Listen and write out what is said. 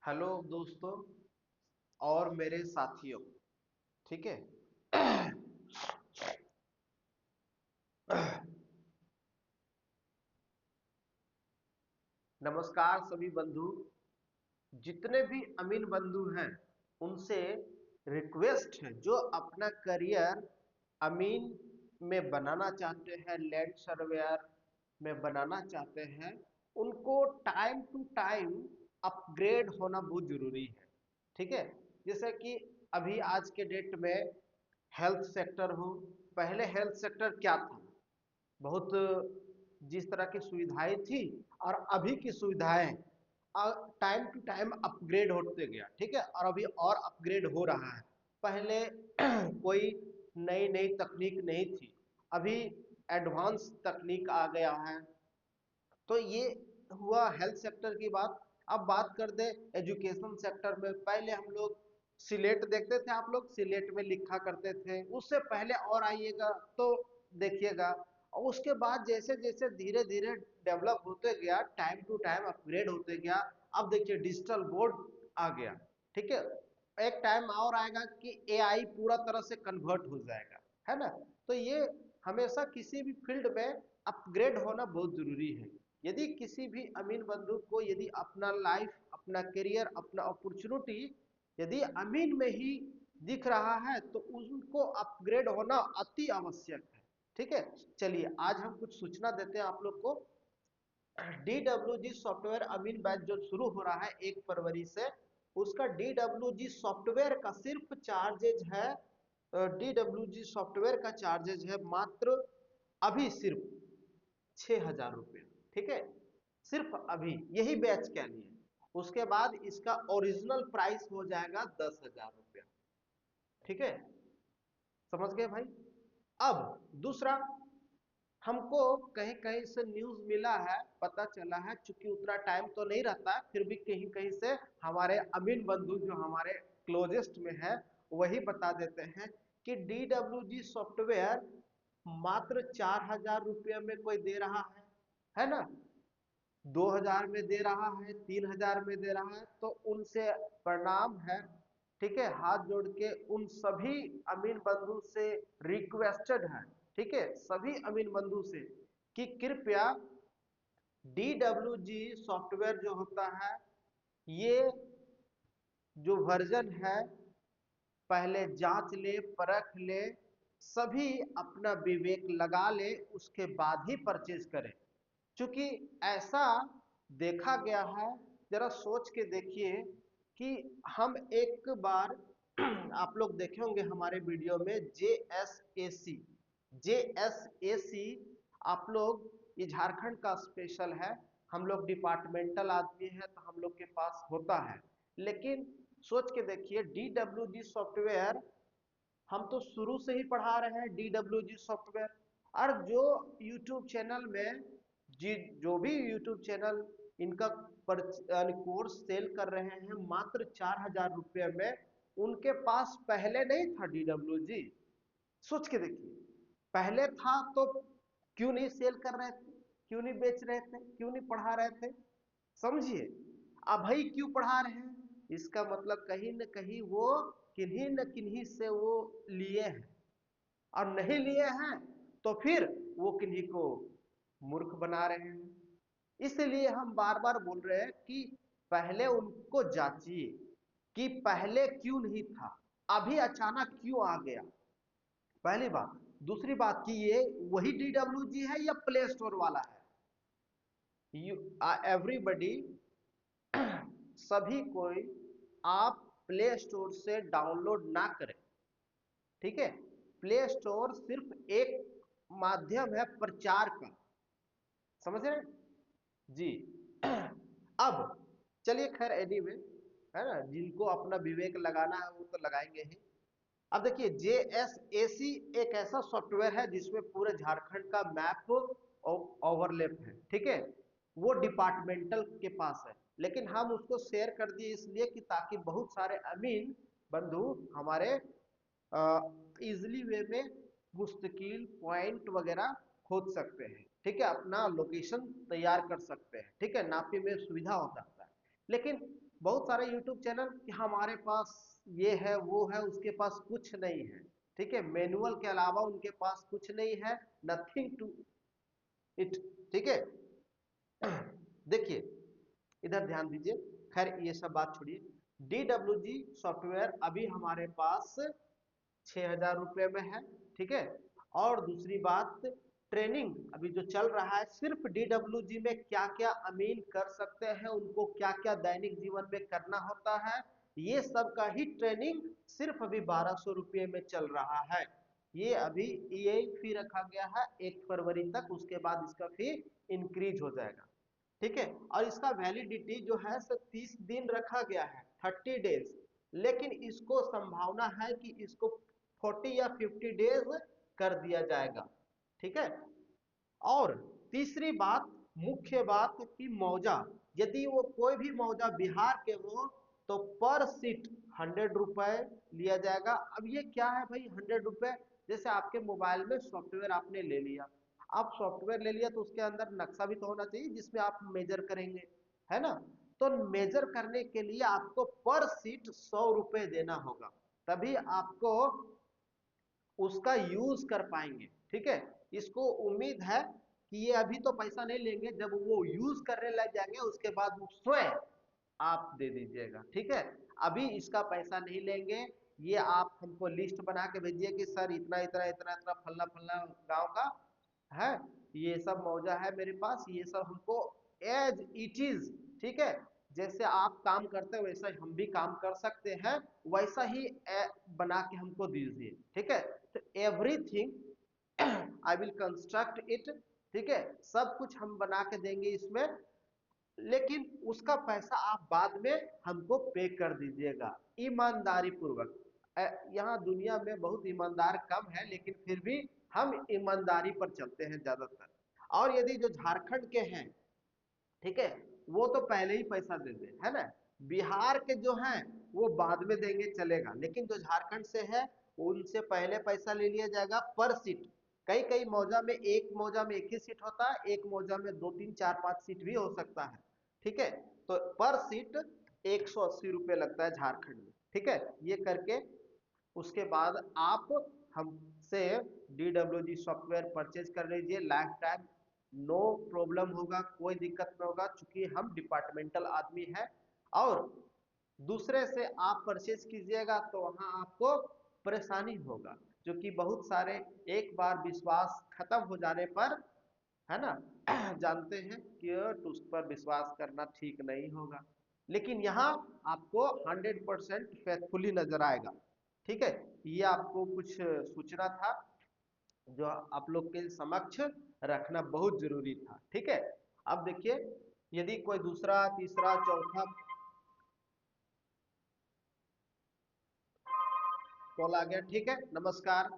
Hello दोस्तों और मेरे साथियों। ठीक है। नमस्कार सभी बंधु। जितने भी अमीन बंधु हैं उनसे रिक्वेस्ट है, जो अपना करियर अमीन में बनाना चाहते हैं, लैंड सर्वेयर में बनाना चाहते हैं, उनको टाइम टू टाइम अपग्रेड होना बहुत जरूरी है। ठीक है। जैसे कि अभी आज के डेट में हेल्थ सेक्टर हो, पहले हेल्थ सेक्टर क्या था, बहुत जिस तरह की सुविधाएं थी और अभी की सुविधाएं टाइम टू टाइम अपग्रेड होते गया। ठीक है। और अभी और अपग्रेड हो रहा है। पहले कोई नई नई तकनीक नहीं थी, अभी एडवांस तकनीक आ गया है। तो ये हुआ हेल्थ सेक्टर की बात। अब बात कर दे एजुकेशन सेक्टर में। पहले हम लोग सिलेट देखते थे, आप लोग सिलेट में लिखा करते थे। उससे पहले और आइएगा तो देखिएगा, और उसके बाद जैसे जैसे धीरे धीरे डेवलप होते गया, टाइम टू टाइम अपग्रेड होते गया। अब देखिए डिजिटल बोर्ड आ गया। ठीक है। एक टाइम और आएगा कि एआई पूरा तरह से कन्वर्ट हो जाएगा, है ना। तो ये हमेशा किसी भी फील्ड में अपग्रेड होना बहुत जरूरी है। यदि किसी भी अमीन बंधु को यदि अपना लाइफ, अपना करियर, अपना अपॉर्चुनिटी यदि अमीन में ही दिख रहा है तो उनको अपग्रेड होना अति आवश्यक है। ठीक है। चलिए आज हम कुछ सूचना देते हैं आप लोग को। DWG सॉफ्टवेयर अमीन बैच जो शुरू हो रहा है 1 फरवरी से, उसका DWG सॉफ्टवेयर का सिर्फ चार्जेज है। DWG सॉफ्टवेयर का चार्जेज है मात्र अभी सिर्फ 6,000 रुपये। ठीक है। सिर्फ अभी यही बैच के लिए। उसके बाद इसका ओरिजिनल प्राइस हो जाएगा 10,000 रुपया। ठीक है। समझ गए भाई। अब दूसरा, हमको कहीं कहीं से न्यूज मिला है, पता चला है, चूंकि उतना टाइम तो नहीं रहता है, फिर भी कहीं कहीं से हमारे अमीन बंधु जो हमारे क्लोजेस्ट में है वही बता देते हैं कि DWG सॉफ्टवेयर मात्र 4,000 रुपये में कोई दे रहा है ना। 2,000 में दे रहा है, 3,000 में दे रहा है। तो उनसे प्रणाम है। ठीक है। हाथ जोड़ के उन सभी अमीन बंधु से रिक्वेस्टेड है, ठीक है, सभी अमीन बंधु से, कि कृपया DWG सॉफ्टवेयर जो होता है, ये जो वर्जन है, पहले जांच ले, परख ले, सभी अपना विवेक लगा ले, उसके बाद ही परचेज करें। क्योंकि ऐसा देखा गया है, जरा सोच के देखिए कि हम एक बार आप लोग देखे होंगे हमारे वीडियो में JSAC। JSAC आप लोग, ये झारखंड का स्पेशल है। हम लोग डिपार्टमेंटल आदमी है तो हम लोग के पास होता है। लेकिन सोच के देखिए DWG सॉफ्टवेयर हम तो शुरू से ही पढ़ा रहे हैं DWG सॉफ्टवेयर। और जो यूट्यूब चैनल में जी जो भी यूट्यूब चैनल इनका कोर्स सेल कर रहे हैं मात्र 4,000 रुपये में, उनके पास पहले नहीं था DWG। सोच के देखिए, पहले था तो क्यों नहीं सेल कर रहे थे, क्यों नहीं बेच रहे थे, क्यों नहीं पढ़ा रहे थे। समझिए। अब भाई क्यों पढ़ा रहे हैं, इसका मतलब कहीं न कहीं वो किन्हीं न किन्हीं से वो लिए हैं, और नहीं लिए हैं तो फिर वो किन्हीं को मूर्ख बना रहे हैं। इसलिए हम बार बार बोल रहे हैं कि पहले उनको जांचिए कि पहले क्यों नहीं था, अभी अचानक क्यों आ गया। पहली बात। दूसरी बात कि ये वही DWG है या प्ले स्टोर वाला है। यू एवरीबडी, सभी कोई, आप प्ले स्टोर से डाउनलोड ना करें। ठीक है। प्ले स्टोर सिर्फ एक माध्यम है प्रचार का। समझ रहे हैं? जी। अब चलिए, खैर एनीवे, है ना, जिनको अपना विवेक लगाना है वो तो लगाएंगे ही। अब देखिए JSAC एक ऐसा सॉफ्टवेयर है जिसमें पूरे झारखंड का मैप ओवरलैप है। ठीक है। वो डिपार्टमेंटल के पास है, लेकिन हम उसको शेयर कर दिए इसलिए कि ताकि बहुत सारे अमीन बंधु हमारे इजिली वे में मुस्तकिल पॉइंट वगैरह खोज सकते हैं। ठीक है। अपना लोकेशन तैयार कर सकते हैं। ठीक है। नापी में सुविधा हो जाता है। लेकिन बहुत सारे यूट्यूब चैनल कि हमारे पास ये है वो है, उसके पास कुछ नहीं है। ठीक है, मैनुअल के अलावा उनके पास कुछ नहीं है, नथिंग टू इट। ठीक है, देखिए इधर ध्यान दीजिए। खैर ये सब बात छोड़िए, DWG सॉफ्टवेयर अभी हमारे पास 6,000 रुपये में है। ठीक है, और दूसरी बात, ट्रेनिंग अभी जो चल रहा है, सिर्फ DWG में क्या क्या अमीन कर सकते हैं, उनको क्या क्या दैनिक जीवन में करना होता है, ये सब का ही ट्रेनिंग सिर्फ अभी 1,200 रुपये में चल रहा है। ये अभी ये फी रखा गया है 1 फरवरी तक, उसके बाद इसका फी इंक्रीज हो जाएगा। ठीक है, और इसका वैलिडिटी जो है 30 दिन रखा गया है, 30 डेज, लेकिन इसको संभावना है कि इसको 40 या 50 डेज कर दिया जाएगा। ठीक है, और तीसरी बात, मुख्य बात कि मौजा, यदि वो कोई भी मौजा बिहार के हो तो पर सीट 100 रुपए लिया जाएगा। अब ये क्या है भाई 100 रुपए, जैसे आपके मोबाइल में सॉफ्टवेयर आपने ले लिया, आप सॉफ्टवेयर ले लिया तो उसके अंदर नक्शा भी तो होना चाहिए जिसमें आप मेजर करेंगे, है ना। तो मेजर करने के लिए आपको पर सीट 100 रुपए देना होगा, तभी आपको उसका यूज कर पाएंगे। ठीक है, इसको उम्मीद है कि ये अभी तो पैसा नहीं लेंगे, जब वो यूज करने लग जाएंगे उसके बाद वो स्वयं आप दे दीजिएगा। ठीक है, अभी इसका पैसा नहीं लेंगे, ये आप हमको लिस्ट बना के भेजिए कि सर इतना इतना इतना इतना फलना फलना गांव का है, ये सब मौजा है मेरे पास, ये सब हमको एज इट इज, ठीक है, जैसे आप काम करते हैं वैसा हम भी काम कर सकते हैं, वैसा ही बना के हमको दीजिए। ठीक है, तो everything I will construct it. ठीक है, सब कुछ हम बना के देंगे इसमें, लेकिन उसका पैसा आप बाद में हमको पे कर दीजिएगा ईमानदारी पूर्वक। यहाँ दुनिया में बहुत ईमानदार कम है, लेकिन फिर भी हम ईमानदारी पर चलते हैं ज्यादातर। और यदि जो झारखंड के हैं, ठीक है, वो तो पहले ही पैसा दे दे, है ना। बिहार के जो हैं वो बाद में देंगे चलेगा, लेकिन जो झारखंड से है उनसे पहले पैसा ले लिया जाएगा पर सीट। कई कई मौजा में एक मौजा में एक ही सीट होता है, एक मौजा में 2 3 4 5 सीट भी हो सकता है। ठीक है, तो पर सीट 180 रुपये लगता है झारखंड में। ठीक है, ये करके उसके बाद आप हमसे DWG सॉफ्टवेयर परचेज कर लीजिए, लाइफ टाइम नो प्रॉब्लम होगा, कोई दिक्कत नहीं होगा, चूंकि हम डिपार्टमेंटल आदमी हैं। और दूसरे से आप परचेज कीजिएगा तो वहां आपको परेशानी होगा, जो कि बहुत सारे एक बार विश्वास खत्म हो जाने पर, है ना, जानते हैं कि उस पर विश्वास करना ठीक नहीं होगा, लेकिन यहाँ आपको 100% फेथफुली नजर आएगा। ठीक है, ये आपको कुछ सूचना था जो आप लोग के समक्ष रखना बहुत जरूरी था। ठीक है, अब देखिए यदि कोई दूसरा तीसरा चौथा कॉल आ गया, ठीक है, नमस्कार।